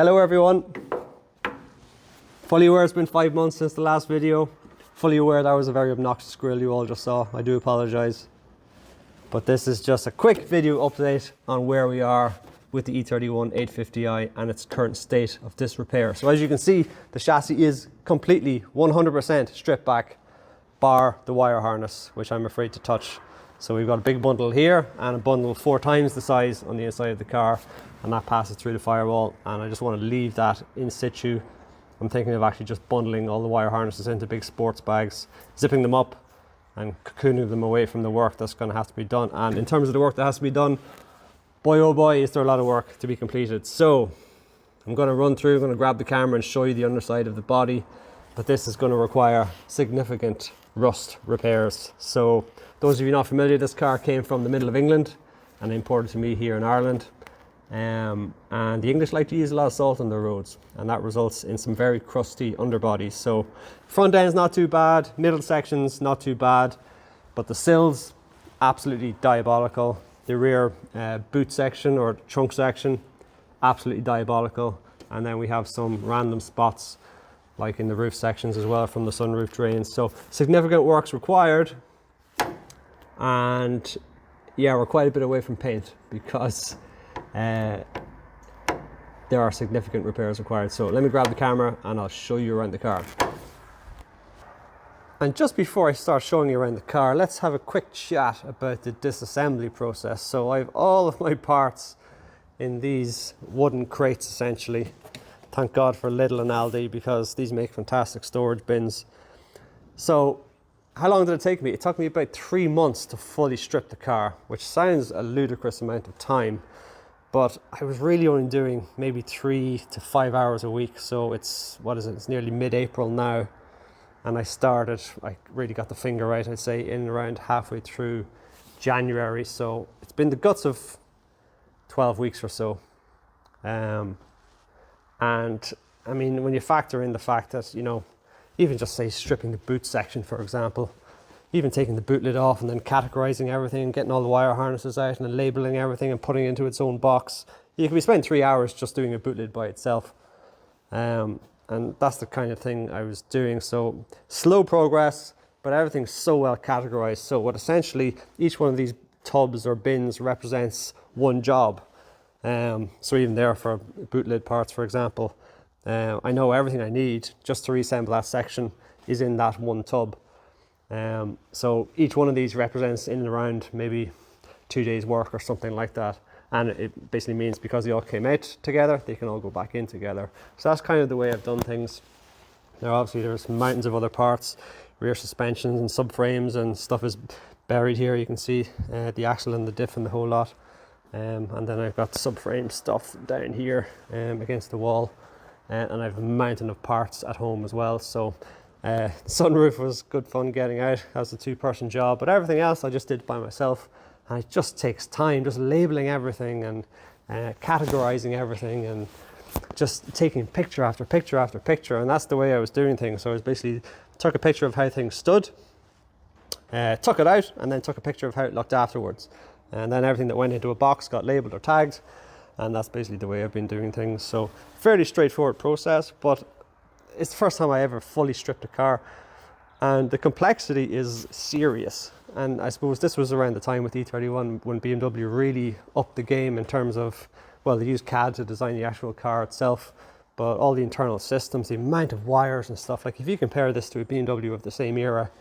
Hello everyone. Fully aware it's been 5 months since the last video. Fully aware that was a very obnoxious grill you all just saw. I do apologise. But this is just a quick video update on where we are with the E31 850i and its current state of disrepair. So as you can see, the chassis is completely 100% stripped back, bar the wire harness, which I'm afraid to touch. So we've got a big bundle here and a bundle 4 times the size on the inside of the car, and that passes through the firewall, and I just want to leave that in situ. I'm thinking of actually just bundling all the wire harnesses into big sports bags, zipping them up and cocooning them away from the work that's going to have to be done. And in terms of the work that has to be done, boy oh boy is there a lot of work to be completed. So I'm going to run through, I'm going to grab the camera and show you the underside of the body, but this is going to require significant rust repairs. So those of you not familiar, this car came from the middle of England and imported to me here in Ireland. And the English like to use a lot of salt on their roads, and that results in some very crusty underbodies. So front end's not too bad, middle section's not too bad, but the sills, absolutely diabolical. The rear boot section or trunk section, absolutely diabolical. And then we have some random spots like in the roof sections as well from the sunroof drains. So significant work's required, and yeah, we're quite a bit away from paint because there are significant repairs required. So let me grab the camera and I'll show you around the car. And just before I start showing you around the car, let's have a quick chat about the disassembly process. So I have all of my parts in these wooden crates essentially. Thank God for Lidl and Aldi because these make fantastic storage bins. So how long did it take me? It took me about 3 months to fully strip the car, which sounds a ludicrous amount of time, but I was really only doing maybe 3 to 5 hours a week. So it's, what is it? It's nearly mid-April now. And I really got the finger right, I'd say, in around halfway through January. So it's been the guts of 12 weeks or so. And I mean, when you factor in the fact that, you know, even just say stripping the boot section, for example, even taking the boot lid off and then categorizing everything, getting all the wire harnesses out and then labeling everything and putting it into its own box. You can be spending 3 hours just doing a boot lid by itself. And that's the kind of thing I was doing. So slow progress, but everything's so well categorized. So what essentially each one of these tubs or bins represents one job. So even there for boot lid parts, for example, I know everything I need just to reassemble that section is in that one tub. So each one of these represents in and around maybe 2 days work or something like that. And it basically means because they all came out together, they can all go back in together. So that's kind of the way I've done things. Now obviously there's mountains of other parts, rear suspensions and subframes and stuff is buried here. You can see the axle and the diff and the whole lot. And then I've got subframe stuff down here against the wall. And I have a mountain of parts at home as well. So sunroof was good fun getting out as a 2-person job, but everything else I just did by myself. And it just takes time, just labeling everything and categorizing everything and just taking picture after picture after picture. And that's the way I was doing things. So I was basically took a picture of how things stood, took it out, and then took a picture of how it looked afterwards. And then everything that went into a box got labeled or tagged. And that's basically the way I've been doing things. So fairly straightforward process, but it's the first time I ever fully stripped a car. And the complexity is serious. And I suppose this was around the time with E31 when BMW really upped the game in terms of, well, they used CAD to design the actual car itself, but all the internal systems, the amount of wires and stuff. Like if you compare this to a BMW of the same era,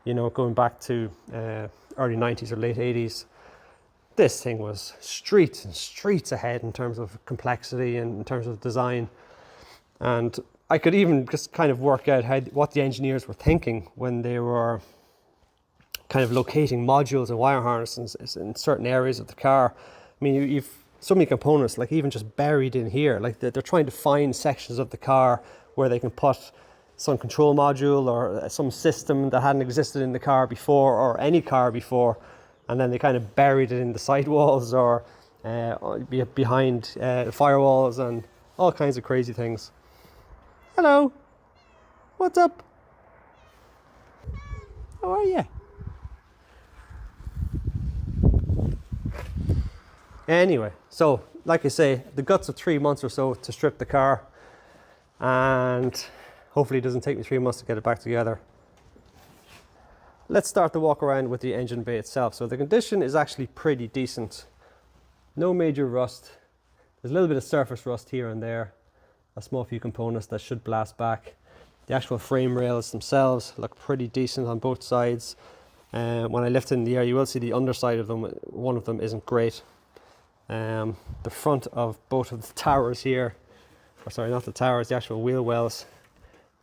you know, going back to early 90s or late 80s, this thing was streets and streets ahead in terms of complexity and in terms of design. And I could even just kind of work out what the engineers were thinking when they were kind of locating modules and wire harnesses in certain areas of the car. I mean, you've so many components, like even just buried in here. Like they're trying to find sections of the car where they can put some control module or some system that hadn't existed in the car before or any car before. And then they kind of buried it in the sidewalls or behind firewalls and all kinds of crazy things. Hello, what's up? How are you? Anyway, so like I say, the guts of 3 months or so to strip the car, and hopefully it doesn't take me 3 months to get it back together. Let's start the walk around with the engine bay itself. So the condition is actually pretty decent. No major rust. There's a little bit of surface rust here and there, a small few components that should blast back. The actual frame rails themselves look pretty decent on both sides. When I lift it in the air, you will see the underside of them. One of them isn't great. The front of both of the towers here, or sorry, not the towers, the actual wheel wells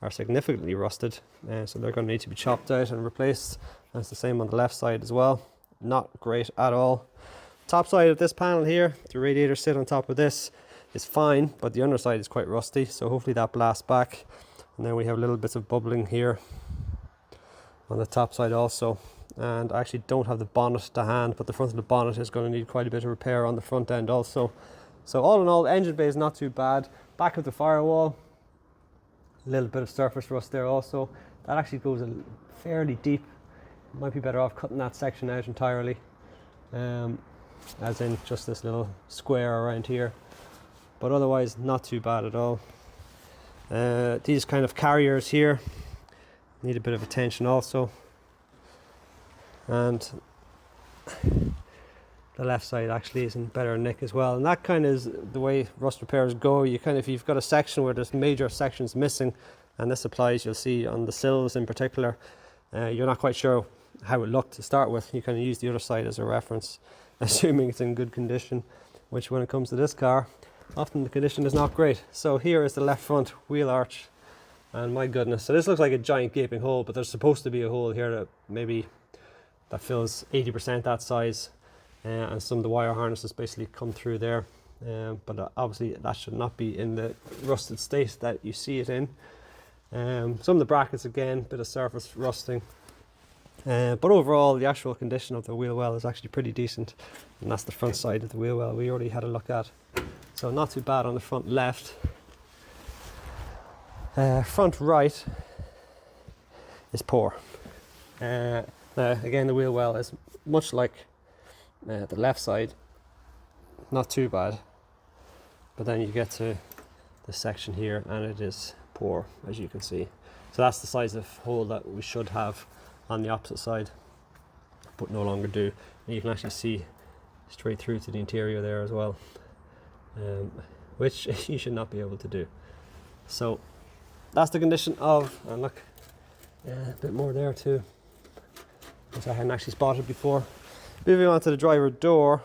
are significantly rusted. So they're going to need to be chopped out and replaced. And it's the same on the left side as well. Not great at all. Top side of this panel here, the radiator sit on top of this is fine, but the underside is quite rusty. So hopefully that blasts back. And then we have little bits of bubbling here on the top side also. And I actually don't have the bonnet to hand, but the front of the bonnet is going to need quite a bit of repair on the front end also. So all in all, the engine bay is not too bad. Back of the firewall, a little bit of surface rust there also. That actually goes fairly deep. Might be better off cutting that section out entirely. As in just this little square around here. But otherwise, not too bad at all. These kind of carriers here need a bit of attention also, and the left side actually is in better nick as well. And that kind of is the way rust repairs go. You kind of, if you've got a section where there's major sections missing, and this applies, you'll see on the sills in particular, you're not quite sure how it looked to start with. You kind of use the other side as a reference, assuming it's in good condition, which when it comes to this car, often the condition is not great. So here is the left front wheel arch, and my goodness, so this looks like a giant gaping hole, but there's supposed to be a hole here that maybe that fills 80% that size, and some of the wire harnesses basically come through there, but obviously that should not be in the rusted state that you see it in. Some of the brackets, again, bit of surface rusting, but overall the actual condition of the wheel well is actually pretty decent, and that's the front side of the wheel well we already had a look at. So not too bad on the front left. Front right is poor. Now again, the wheel well is much like the left side, not too bad, but then you get to this section here and it is poor, as you can see. So that's the size of hole that we should have on the opposite side, but no longer do. And you can actually see straight through to the interior there as well. Which you should not be able to do. So that's the condition of, and look, a bit more there too, which I hadn't actually spotted before. Moving on to the driver door,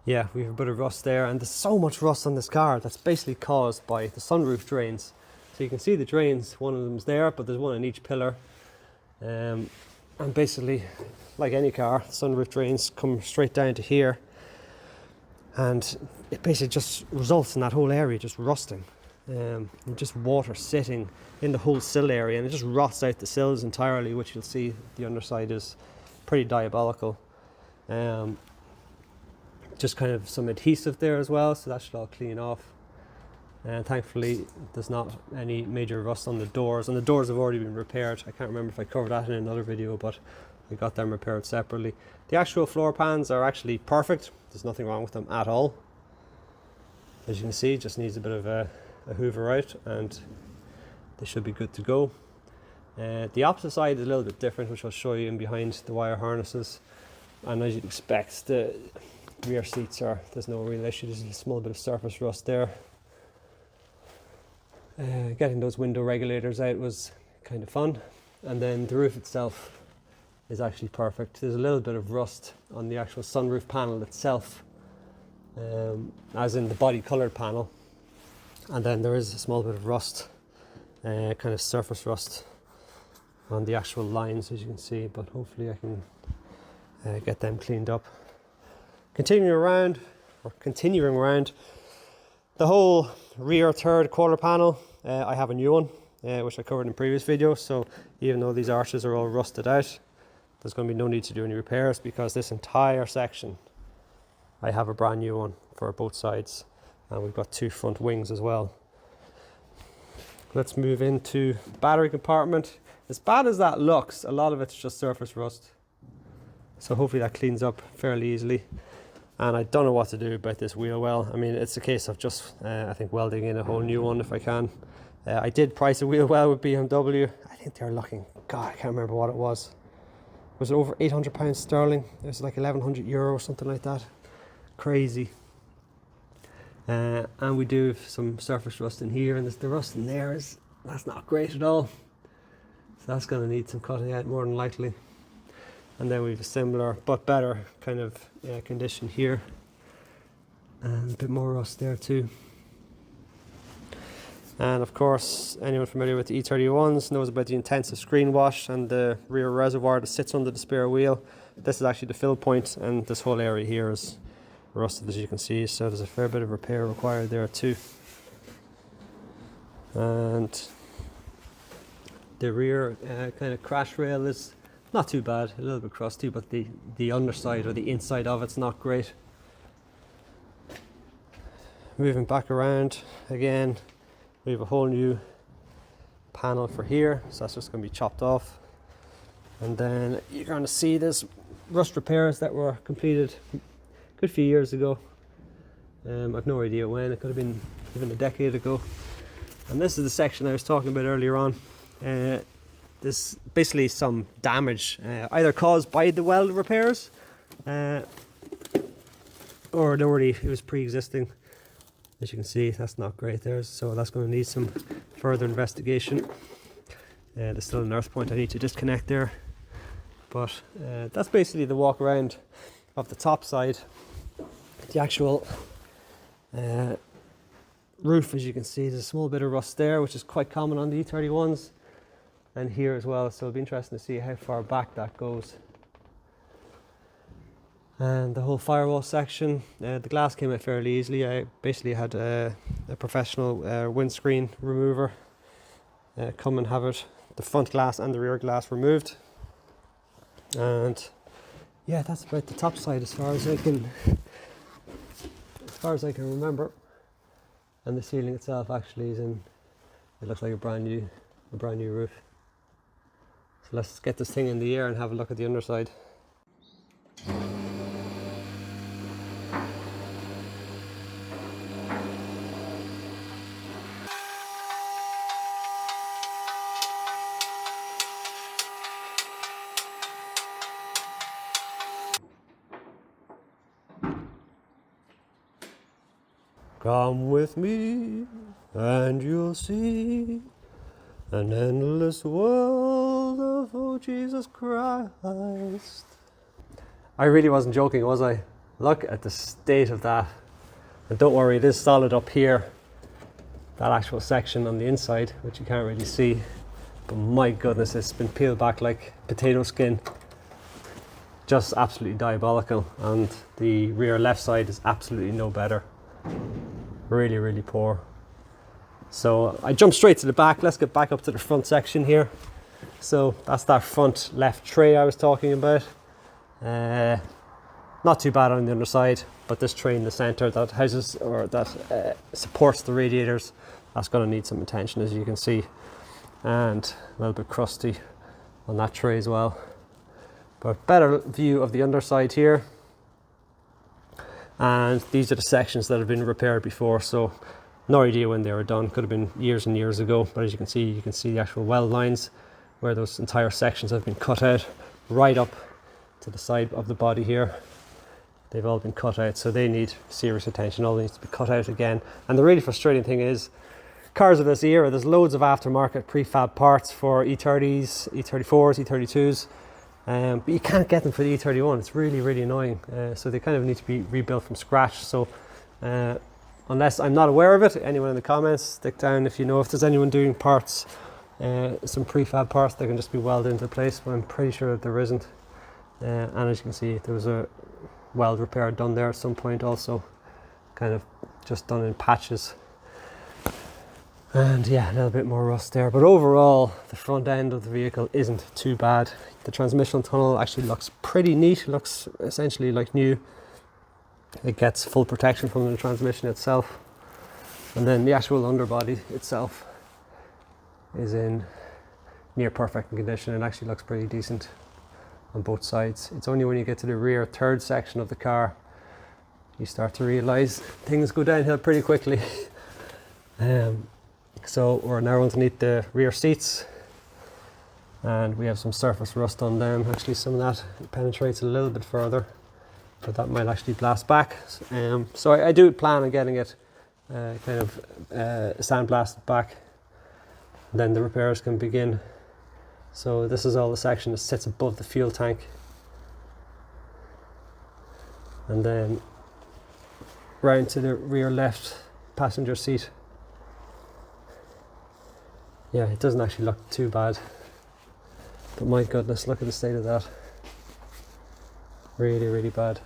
yeah, we have a bit of rust there, and there's so much rust on this car that's basically caused by the sunroof drains. So you can see the drains, one of them's there, but there's one in each pillar, and basically, like any car, sunroof drains come straight down to here. And it basically just results in that whole area just rusting, and just water sitting in the whole sill area, and it just rots out the sills entirely, which you'll see the underside is pretty diabolical. Just kind of some adhesive there as well, so that should all clean off. And thankfully there's not any major rust on the doors, and the doors have already been repaired. I can't remember if I covered that in another video, but we got them repaired separately. The actual floor pans are actually perfect. There's nothing wrong with them at all. As you can see, it just needs a bit of a hoover out and they should be good to go. The opposite side is a little bit different, which I'll show you in behind the wire harnesses. And as you'd expect, the rear seats there's no real issue. There's a small bit of surface rust there. Getting those window regulators out was kind of fun. And then the roof itself is actually perfect. There's a little bit of rust on the actual sunroof panel itself, as in the body coloured panel, and then there is a small bit of rust, kind of surface rust on the actual lines, as you can see, but hopefully I can get them cleaned up. Continuing around, the whole rear third quarter panel, I have a new one, which I covered in previous videos. So even though these arches are all rusted out, there's going to be no need to do any repairs, because this entire section I have a brand new one for both sides, and we've got two front wings as well. Let's move into the battery compartment. As bad as that looks, a lot of it's just surface rust, so hopefully that cleans up fairly easily. and I don't know what to do about this wheel well. I mean, it's a case of just I think welding in a whole new one if I can. I did price a wheel well with BMW. I think they're looking, God, I can't remember what it was. Was it over £800 sterling? It was like €1,100 or something like that. Crazy. And we do have some surface rust in here, and the rust in there that's not great at all. So that's going to need some cutting out more than likely. And then we have a similar but better kind of condition here, and a bit more rust there too. And of course, anyone familiar with the E31s knows about the intensive screen wash and the rear reservoir that sits under the spare wheel. This is actually the fill point, and this whole area here is rusted, as you can see, so there's a fair bit of repair required there too. And the rear kind of crash rail is not too bad, a little bit crusty, but the underside or the inside of it's not great. Moving back around again, we have a whole new panel for here, so that's just going to be chopped off. And then you're going to see this rust repairs that were completed a good few years ago. I've no idea when, it could have been even a decade ago. And this is the section I was talking about earlier on. There's basically some damage, either caused by the weld repairs, or it was pre-existing. As you can see, that's not great there, so that's going to need some further investigation. There's still an earth point I need to disconnect there, but that's basically the walk around of the top side. The actual roof, as you can see, there's a small bit of rust there, which is quite common on the E31s, and here as well, so it'll be interesting to see how far back that goes. And the whole firewall section, the glass came out fairly easily. I basically had a professional windscreen remover come and have the front glass and the rear glass removed. And yeah, that's about the top side as far as I can remember. And the ceiling itself actually is in, it looks like a brand new roof. So let's get this thing in the air and have a look at the underside. Come with me and you'll see an endless world of oh Jesus Christ. I really wasn't joking, was I? Look at the state of that. And don't worry, it is solid up here. That actual section on the inside, which you can't really see. But my goodness, it's been peeled back like potato skin. Just absolutely diabolical. And the rear left side is absolutely no better. Really, really poor. So I jumped straight to the back. Let's get back up to the front section here. So that's that front left tray I was talking about. Not too bad on the underside, but this tray in the center that houses or that supports the radiators, that's going to need some attention, as you can see, and a little bit crusty on that tray as well. But better view of the underside here. And these are the sections that have been repaired before, so no idea when they were done. Could have been years and years ago, but as you can see the actual weld lines where those entire sections have been cut out right up to the side of the body here. They've all been cut out, so they need serious attention. All needs to be cut out again. And the really frustrating thing is, cars of this era, there's loads of aftermarket prefab parts for E30s, E34s, E32s. But you can't get them for the E31. It's really, really annoying. So they kind of need to be rebuilt from scratch. So unless I'm not aware of it, anyone in the comments, stick down if you know if there's anyone doing parts, some prefab parts that can just be welded into place, but I'm pretty sure that there isn't. And as you can see, there was a weld repair done there at some point also, kind of just done in patches. And yeah, a little bit more rust there, but overall the front end of the vehicle isn't too bad. The transmission tunnel actually looks pretty neat, looks essentially like new. It gets full protection from the transmission itself, and then the actual underbody itself is in near perfect condition. It actually looks pretty decent on both sides. It's only when you get to the rear third section of the car you start to realize things go downhill pretty quickly. So we're now underneath the rear seats, and we have some surface rust on them. Actually, some of that penetrates a little bit further, but that might actually blast back. So I do plan on getting it kind of sandblasted back, and then the repairs can begin. So this is all the section that sits above the fuel tank, and then round to the rear left passenger seat. Yeah, it doesn't actually look too bad, but my goodness, look at the state of that. Really, really bad.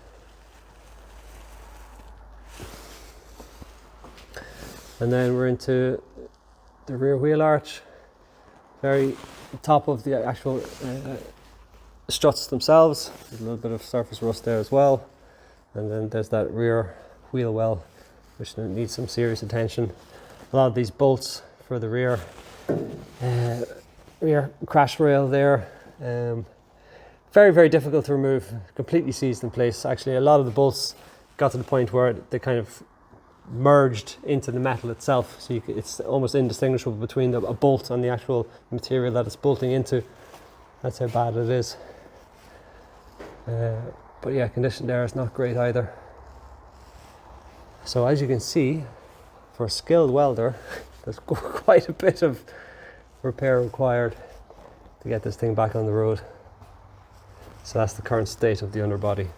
And then we're into the rear wheel arch, very top of the actual struts themselves. There's a little bit of surface rust there as well. And then there's that rear wheel well, which needs some serious attention. A lot of these bolts for the rear crash rail there, very, very difficult to remove, completely seized in place. Actually, a lot of the bolts got to the point where they kind of merged into the metal itself, so it's almost indistinguishable between a bolt and the actual material that it's bolting into. That's how bad it is. But yeah, condition there is not great either. So as you can see, for a skilled welder, there's quite a bit of repair required to get this thing back on the road. So that's the current state of the underbody.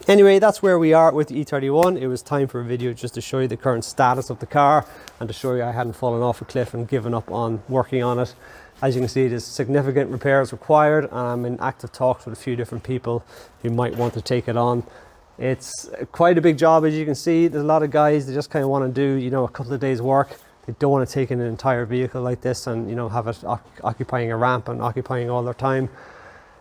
Anyway, that's where we are with the E31. It was time for a video just to show you the current status of the car and to show you I hadn't fallen off a cliff and given up on working on it. As you can see, there's significant repairs required, and I'm in active talks with a few different people who might want to take it on. It's quite a big job, as you can see. There's a lot of guys that just kind of want to do, you know, a couple of days work. They don't want to take in an entire vehicle like this and, you know, have it occupying a ramp and occupying all their time.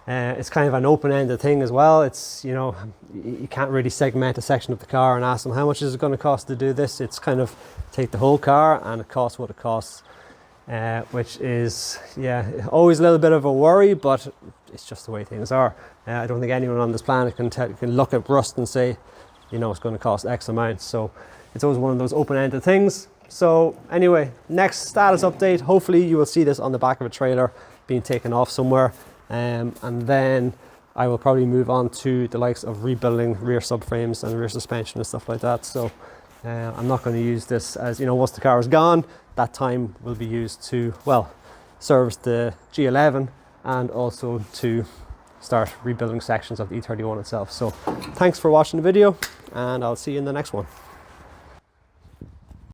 It's kind of an open-ended thing as well. It's, you know, you can't really segment a section of the car and ask them how much is it going to cost to do this. It's kind of take the whole car and it costs what it costs, which is, yeah, always a little bit of a worry, but it's just the way things are. I don't think anyone on this planet can look at rust and say, you know, it's going to cost X amount. So it's always one of those open-ended things. So anyway, next status update. Hopefully you will see this on the back of a trailer being taken off somewhere. And then I will probably move on to the likes of rebuilding rear subframes and rear suspension and stuff like that. So I'm not going to use this as, you know, once the car is gone, that time will be used to, well, service the G11 and also to start rebuilding sections of the E31 itself. So thanks for watching the video, and I'll see you in the next one.